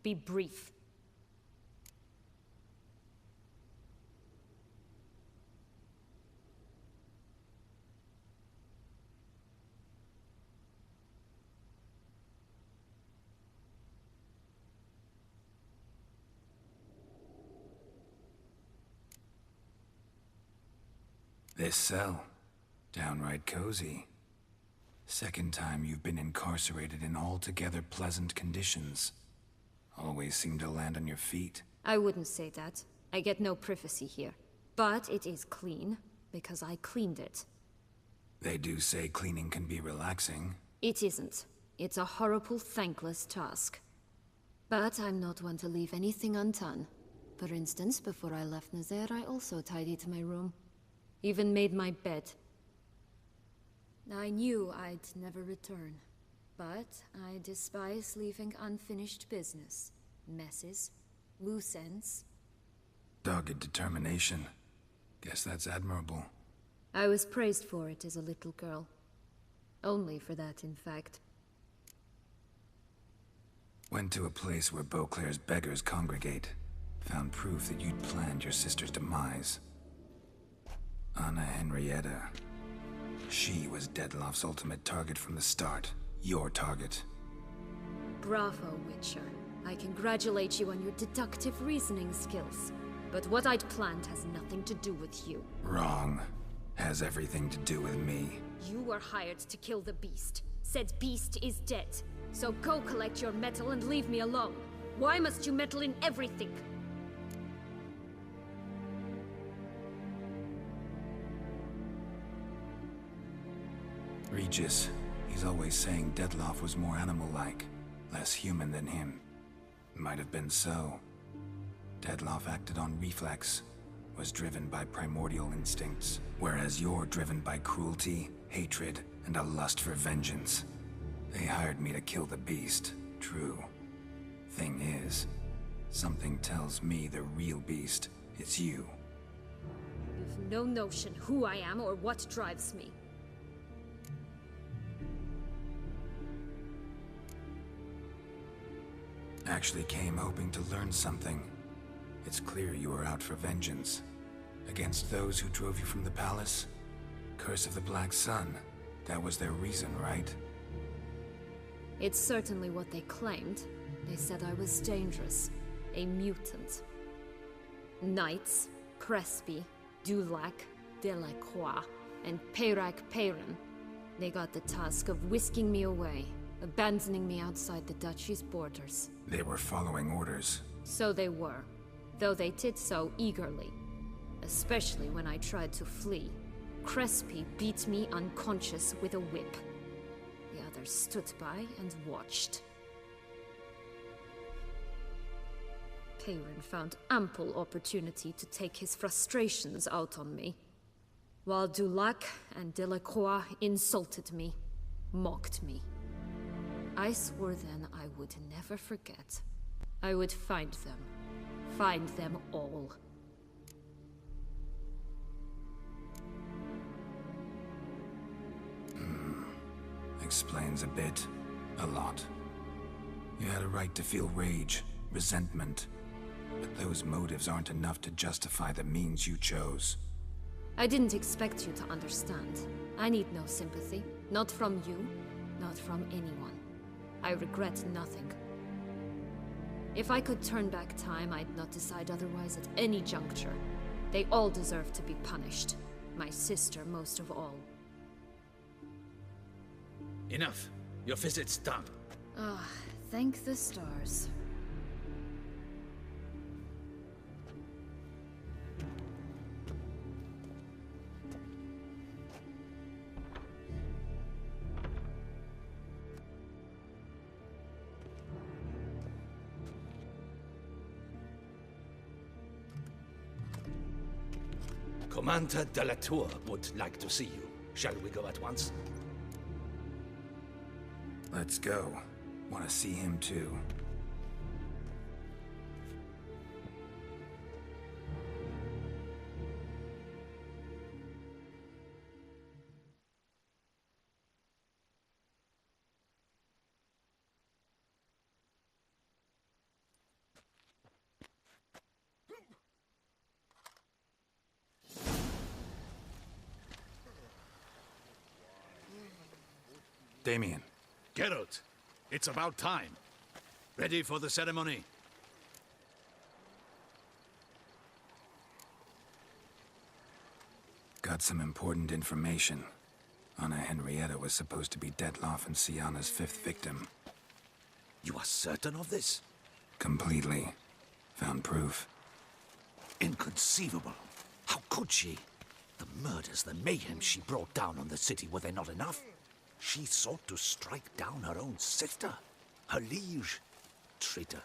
Be brief. This cell, downright cozy. Second time you've been incarcerated in altogether pleasant conditions. Always seem to land on your feet. I wouldn't say that. I get no privacy here. But it is clean, because I cleaned it. They do say cleaning can be relaxing. It isn't. It's a horrible, thankless task. But I'm not one to leave anything undone. For instance, before I left Nazaire, I also tidied my room. Even made my bed. I knew I'd never return. But I despise leaving unfinished business. Messes. Loose ends. Dogged determination. Guess that's admirable. I was praised for it as a little girl. Only for that, in fact. Went to a place where Beauclair's beggars congregate. Found proof that you'd planned your sister's demise. Anna Henrietta. She was Dettlaff's ultimate target from the start. Your target. Bravo, Witcher. I congratulate you on your deductive reasoning skills. But what I'd planned has nothing to do with you. Wrong. Has everything to do with me. You were hired to kill the beast. Said beast is dead. So go collect your metal and leave me alone. Why must you meddle in everything? Regis. He's always saying Dettlaff was more animal-like. Less human than him. Might have been so. Dettlaff acted on reflex. Was driven by primordial instincts. Whereas you're driven by cruelty, hatred, and a lust for vengeance. They hired me to kill the beast. True. Thing is, something tells me the real beast is you. You've no notion who I am or what drives me. Actually came hoping to learn something. It's clear you were out for vengeance. Against those who drove you from the palace? Curse of the Black Sun. That was their reason, right? It's certainly what they claimed. They said I was dangerous. A mutant. Knights, Crespi, Dulac, Delacroix, and Peyrac Peyran. They got the task of whisking me away, abandoning me outside the duchy's borders. They were following orders. So they were, though they did so eagerly. Especially when I tried to flee. Crespi beat me unconscious with a whip. The others stood by and watched. Peyran found ample opportunity to take his frustrations out on me, while Dulac and Delacroix insulted me, mocked me. I swore then I would never forget. I would find them all. Explains a bit. A lot. You had a right to feel rage, resentment. But those motives aren't enough to justify the means you chose. I didn't expect you to understand. I need no sympathy. Not from you, not from anyone. I regret nothing. If I could turn back time, I'd not decide otherwise at any juncture. They all deserve to be punished. My sister most of all. Enough. Your visit's done. Ah, thank the stars. Commander de la Tour would like to see you. Shall we go at once? Let's go. Want to see him too. Damien. Geralt, it's about time. Ready for the ceremony? Got some important information. Anna Henrietta was supposed to be Detloff and Syanna's 5th victim. You are certain of this? Completely. Found proof. Inconceivable. How could she? The murders, the mayhem she brought down on the city, were they not enough? She sought to strike down her own sister, her liege. Traitor.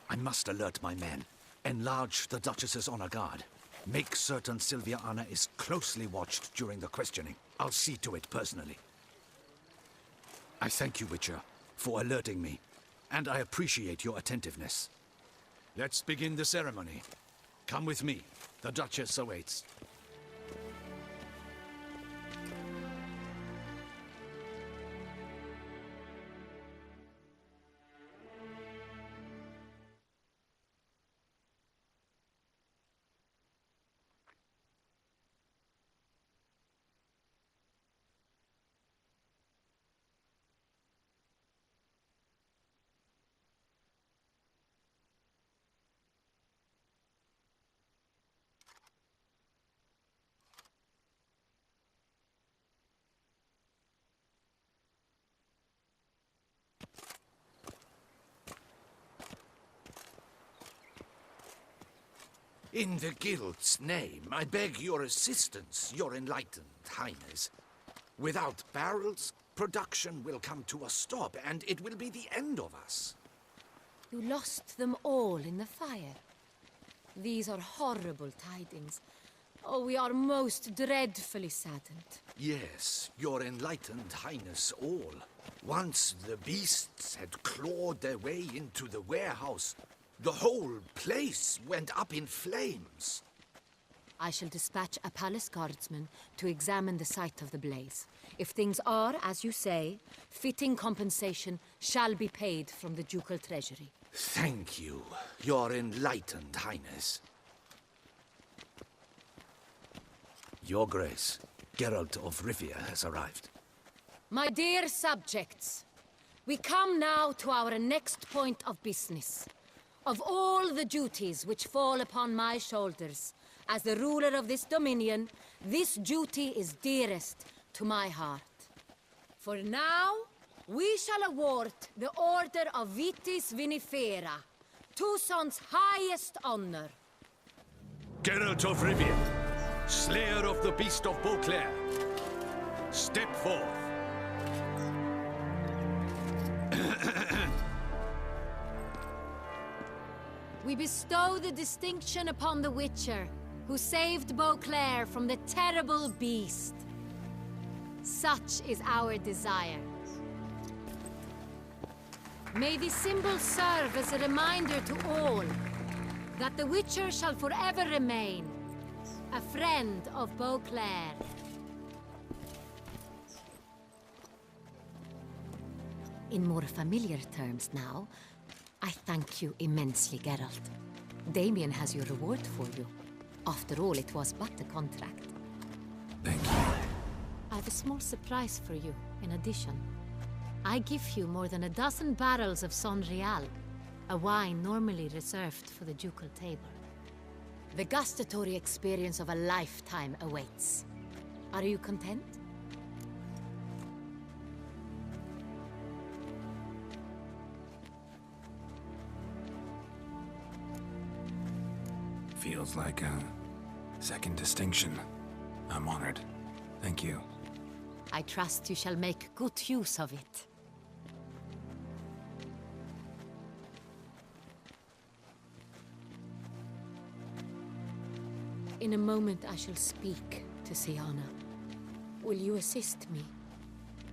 I must alert my men. Enlarge the Duchess's honor guard. Make certain Sylvia Anna is closely watched during the questioning. I'll see to it personally. I thank you, Witcher, for alerting me, and I appreciate your attentiveness. Let's begin the ceremony. Come with me. The Duchess awaits. In the Guild's name, I beg your assistance, your enlightened highness. Without barrels, production will come to a stop, and it will be the end of us. You lost them all in the fire. These are horrible tidings. Oh, we are most dreadfully saddened. Yes, your enlightened highness all. Once the beasts had clawed their way into the warehouse, the whole place went up in flames. I shall dispatch a palace guardsman to examine the site of the blaze. If things are, as you say, fitting compensation shall be paid from the ducal treasury. Thank you, your enlightened highness. Your Grace, Geralt of Rivia has arrived. My dear subjects, we come now to our next point of business. Of all the duties which fall upon my shoulders, as the ruler of this dominion, this duty is dearest to my heart. For now, we shall award the Order of Vitis Vinifera, Toussaint's highest honor. Geralt of Rivia, Slayer of the Beast of Beauclair, step forth. We bestow the distinction upon the Witcher, who saved Beauclair from the terrible beast. Such is our desire. May this symbol serve as a reminder to all that the Witcher shall forever remain a friend of Beauclair. In more familiar terms now, I thank you immensely, Geralt. Damien has your reward for you. After all, it was but a contract. Thank you. I have a small surprise for you, in addition. I give you more than a dozen barrels of Son Real, a wine normally reserved for the ducal table. The gustatory experience of a lifetime awaits. Are you content? Feels like a second distinction. I'm honored. Thank you. I trust you shall make good use of it. In a moment I shall speak to Syanna. Will you assist me?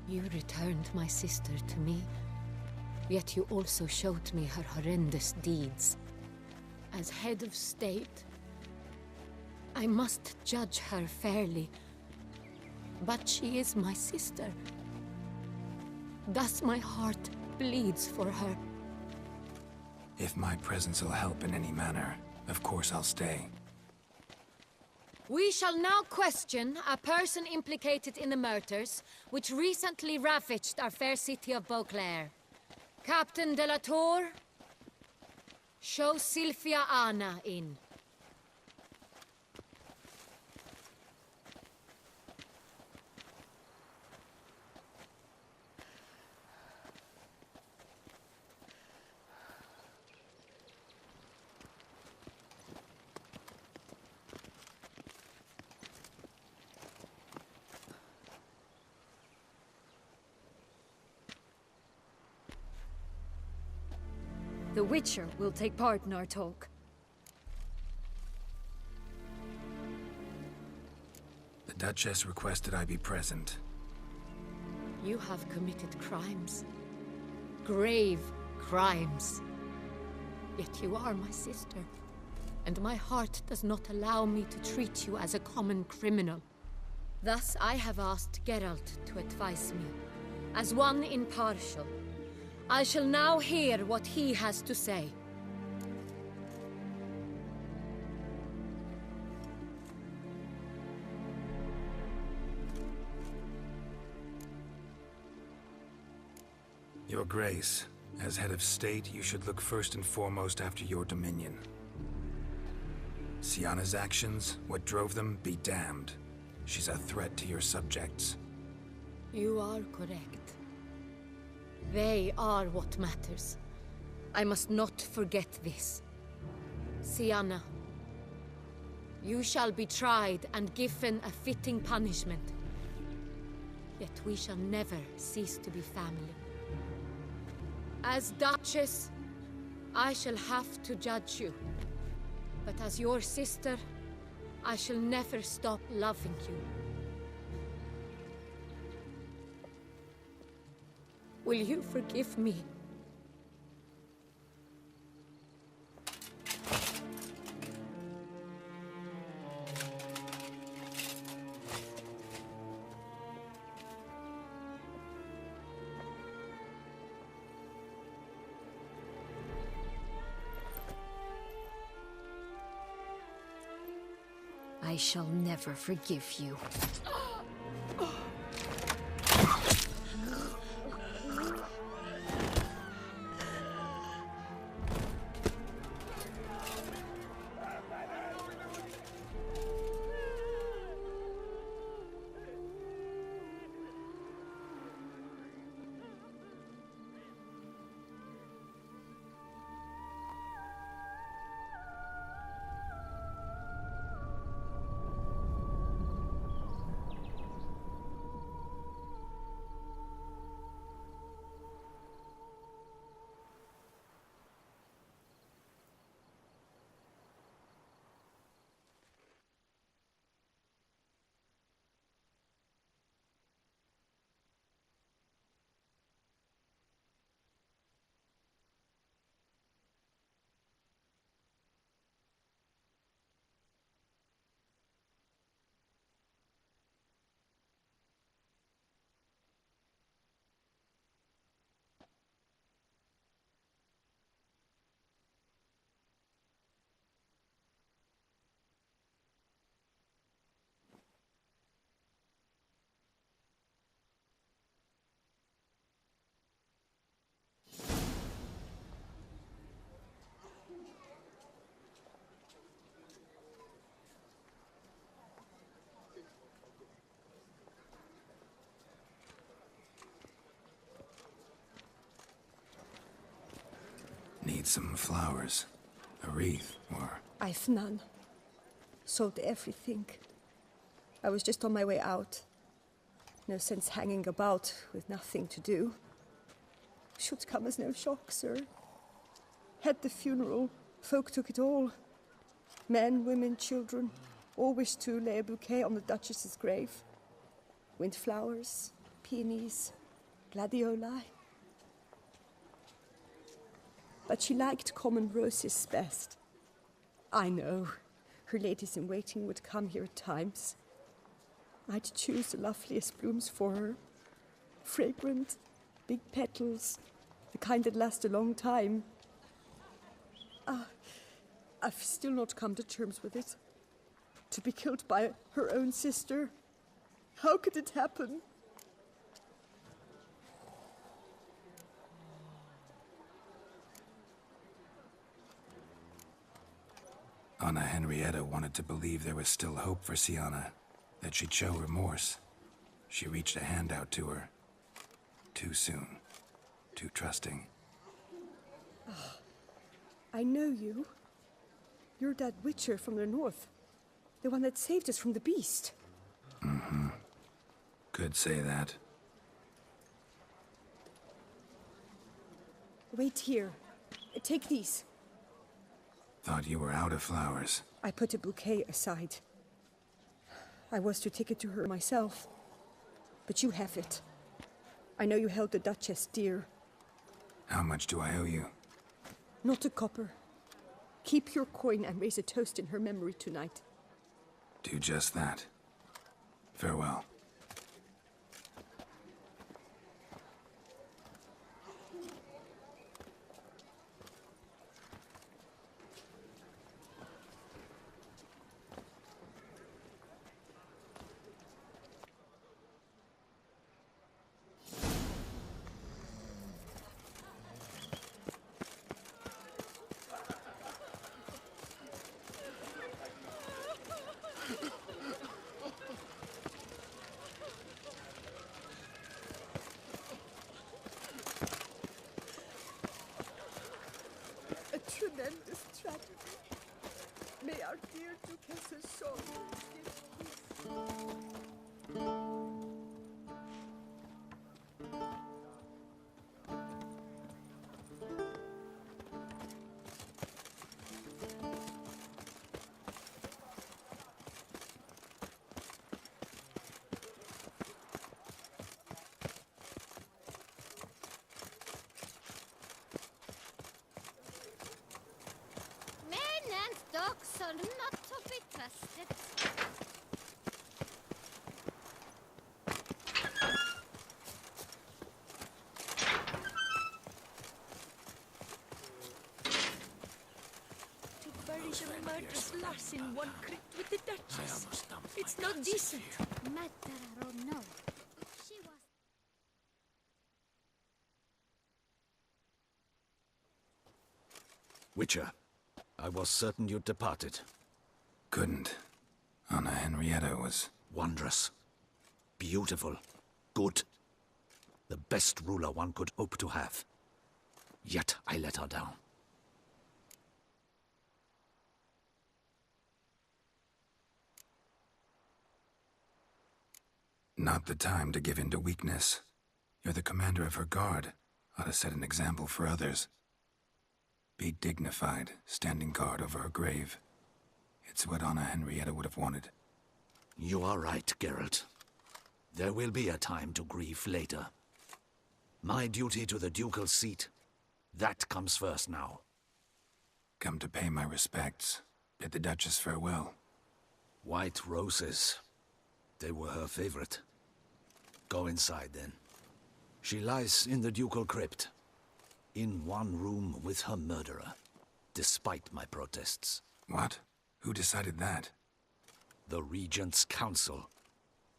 You returned my sister to me, yet you also showed me her horrendous deeds. As head of state, I must judge her fairly. But she is my sister. Thus my heart bleeds for her. If my presence will help in any manner, of course I'll stay. We shall now question a person implicated in the murders which recently ravaged our fair city of Beauclair. Captain de la Tour, show Sylvia Anna in. The Witcher will take part in our talk. The Duchess requested I be present. You have committed crimes. Grave crimes. Yet you are my sister, and my heart does not allow me to treat you as a common criminal. Thus I have asked Geralt to advise me, as one impartial. I shall now hear what he has to say. Your Grace, as head of state, you should look first and foremost after your dominion. Syanna's actions, what drove them, be damned. She's a threat to your subjects. You are correct. They are what matters. I must not forget this. Syanna, you shall be tried and given a fitting punishment. Yet we shall never cease to be family. As Duchess, I shall have to judge you. But as your sister, I shall never stop loving you. Will you forgive me? I shall never forgive you. Need some flowers. A wreath, or... I've none. Sold everything. I was just on my way out. No sense hanging about with nothing to do. Should come as no shock, sir. Had the funeral. Folk took it all. Men, women, children, all wished to lay a bouquet on the Duchess's grave. Windflowers, peonies, gladioli. But she liked common roses best. I know, her ladies-in-waiting would come here at times. I'd choose the loveliest blooms for her. Fragrant, big petals, the kind that last a long time. I've still not come to terms with it. To be killed by her own sister. How could it happen? Anna Henrietta wanted to believe there was still hope for Syanna, that she'd show remorse. She reached a hand out to her. Too soon. Too trusting. Oh, I know you. You're that witcher from the north. The one that saved us from the beast. Mm-hmm. Could say that. Wait here. Take these. Thought you were out of flowers. I put a bouquet aside. I was to take it to her myself. But you have it. I know you held the Duchess dear. How much do I owe you? Not a copper. Keep your coin and raise a toast in her memory tonight. Do just that. Farewell. A tremendous tragedy. May our dear Duchess's soul give peace. Dogs are not to be trusted. To bury the murderous lass in one crypt with the Duchess. It's not decent. Matter or no. She was... Witcher, I was certain you'd departed. Couldn't. Anna Henrietta was... Wondrous. Beautiful. Good. The best ruler one could hope to have. Yet I let her down. Not the time to give in to weakness. You're the commander of her guard. Ought to set an example for others. Be dignified, standing guard over her grave. It's what Anna Henrietta would have wanted. You are right, Geralt. There will be a time to grieve later. My duty to the ducal seat, that comes first now. Come to pay my respects. Bid the Duchess farewell. White roses. They were her favorite. Go inside, then. She lies in the ducal crypt. In one room with her murderer, despite my protests. What? Who decided that? The Regent's Council.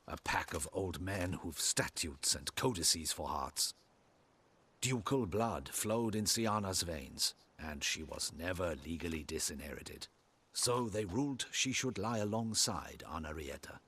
A pack of old men who've statutes and codices for hearts. Ducal blood flowed in Syanna's veins, and she was never legally disinherited. So they ruled she should lie alongside Anna Henrietta.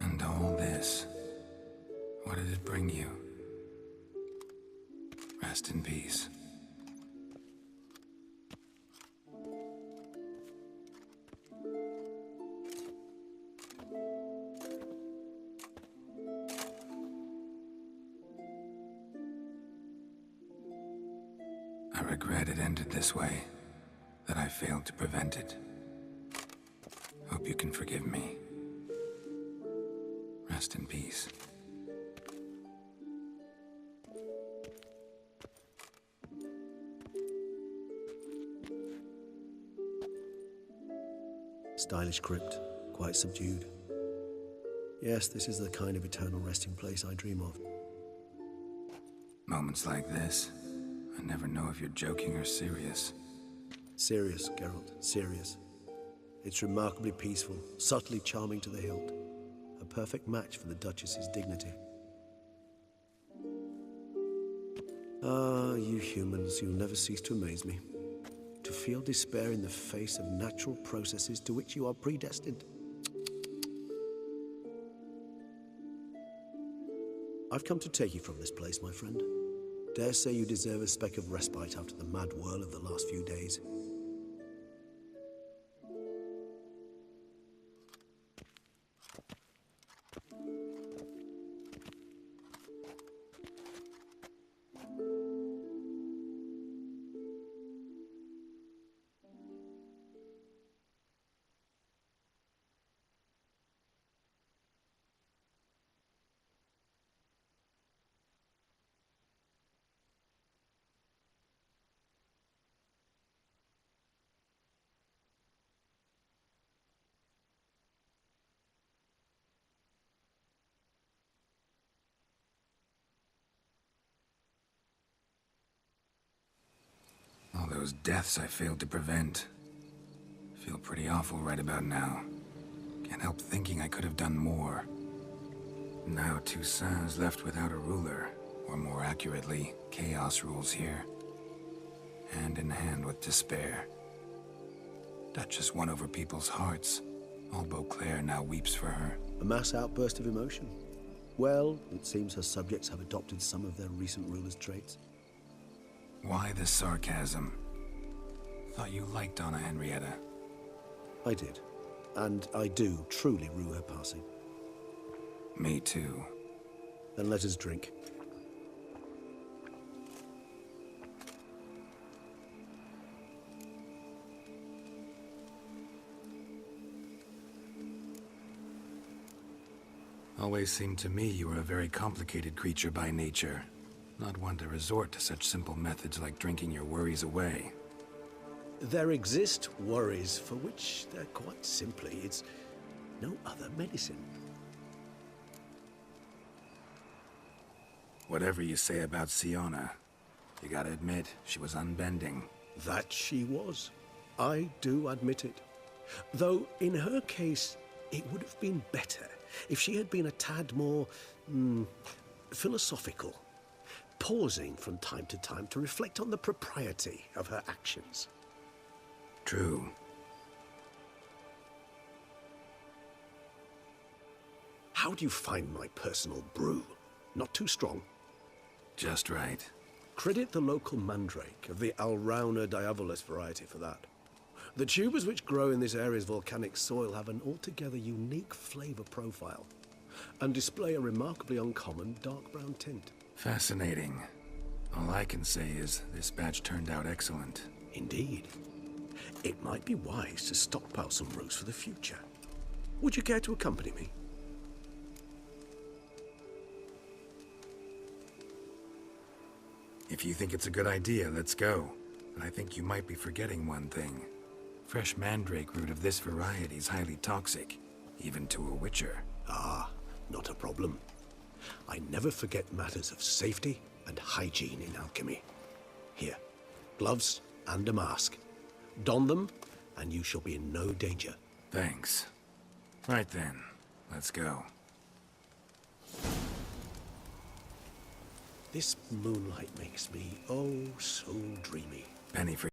And all this, what did it bring you? Rest in peace. regret it ended this way, that I failed to prevent it. Hope you can forgive me. Rest in peace. Stylish crypt, quite subdued. Yes, this is the kind of eternal resting place I dream of. Moments like this, I never know if you're joking or serious. Serious, Geralt, serious. It's remarkably peaceful, subtly charming to the hilt. A perfect match for the Duchess's dignity. Ah, you humans, you'll never cease to amaze me. To feel despair in the face of natural processes to which you are predestined. I've come to take you from this place, my friend. Dare say you deserve a speck of respite after the mad whirl of the last few days. All those deaths I failed to prevent. Feel pretty awful right about now. Can't help thinking I could have done more. Now Toussaint's left without a ruler, or more accurately, chaos rules here. Hand in hand with despair. Duchess won over people's hearts. All Beauclair now weeps for her. A mass outburst of emotion. Well, it seems her subjects have adopted some of their recent ruler's traits. Why the sarcasm? Thought you liked Donna Henrietta. I did. And I do truly rue her passing. Me too. Then let us drink. Always seemed to me you were a very complicated creature by nature. Not one to resort to such simple methods like drinking your worries away. There exist worries for which they're quite simply, it's no other medicine. Whatever you say about Siona, you gotta admit, she was unbending. That she was. I do admit it. Though, in her case, it would have been better if she had been a tad more, philosophical. Pausing from time to time to reflect on the propriety of her actions. True. How do you find my personal brew? Not too strong? Just right. Credit the local mandrake of the Alrauna diavolus variety for that. The tubers which grow in this area's volcanic soil have an altogether unique flavor profile and display a remarkably uncommon dark brown tint. Fascinating. All I can say is this batch turned out excellent. Indeed. It might be wise to stockpile some brews for the future. Would you care to accompany me? If you think it's a good idea, let's go. But I think you might be forgetting one thing. Fresh mandrake root of this variety is highly toxic, even to a witcher. Ah, not a problem. I never forget matters of safety and hygiene in alchemy. Here, gloves and a mask. Don them, and you shall be in no danger. Thanks. Right then, let's go. This moonlight makes me, oh, so dreamy. Penny for